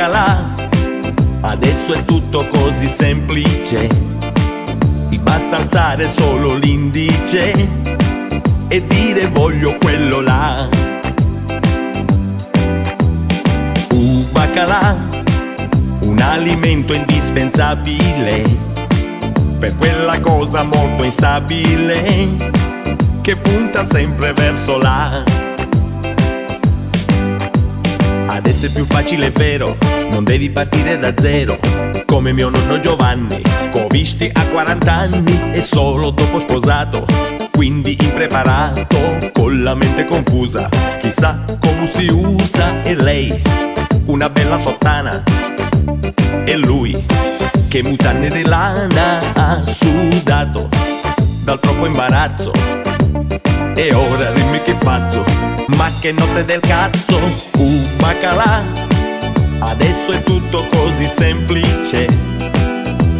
baccalà, adesso è tutto così semplice, ti basta alzare solo l'indice e dire voglio quello là. Baccalà, un alimento indispensabile per quella cosa molto instabile che punta sempre verso là. Adesso è più facile, è vero, non devi partire da zero, come mio nonno Giovanni, che ho visti a 40 anni e solo dopo sposato, quindi impreparato, con la mente confusa, chissà come si usa. E lei, una bella sottana, e lui, che mutande di lana ha sudato dal troppo imbarazzo. E ora dimmi che faccio, ma che notte del cazzo. Baccalà, adesso è tutto così semplice,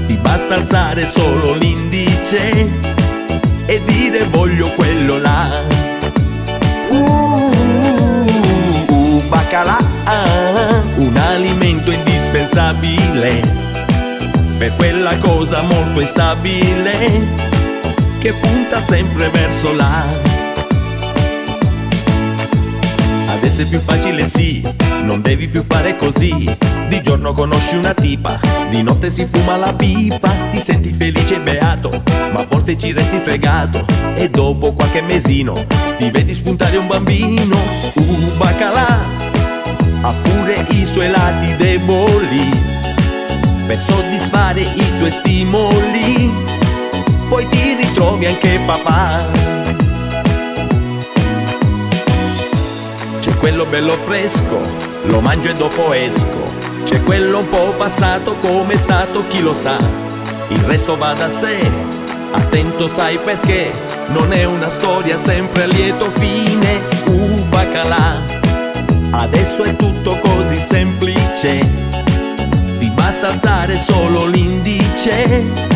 ti basta alzare solo l'indice e dire voglio quello là. Baccalà, un alimento indispensabile per quella cosa molto instabile che punta sempre verso là. Adesso è più facile, sì, non devi più fare così. Di giorno conosci una tipa, di notte si fuma la pipa, ti senti felice e beato, ma a volte ci resti fregato e dopo qualche mesino ti vedi spuntare un bambino. Baccalà ha pure i suoi lati deboli, per soddisfare i tuoi stimoli poi ti ritrovi anche papà. C'è quello bello fresco, lo mangio e dopo esco, c'è quello un po' passato come è stato chi lo sa, il resto va da sé, attento sai perché non è una storia sempre a lieto fine. Baccalà, adesso è tutto così semplice, ti basta alzare solo l'indice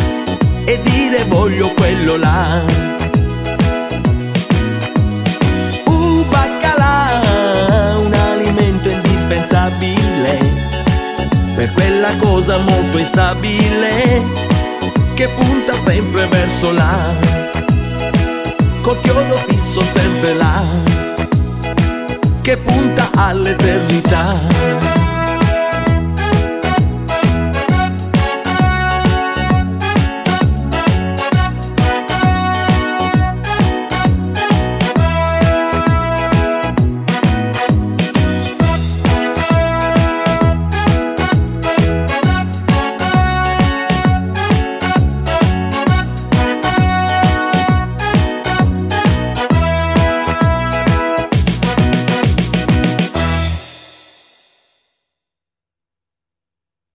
e dire voglio quello là. Baccalà, un alimento indispensabile per quella cosa molto instabile che punta sempre verso là, col chiodo fisso sempre là, che punta all'eternità.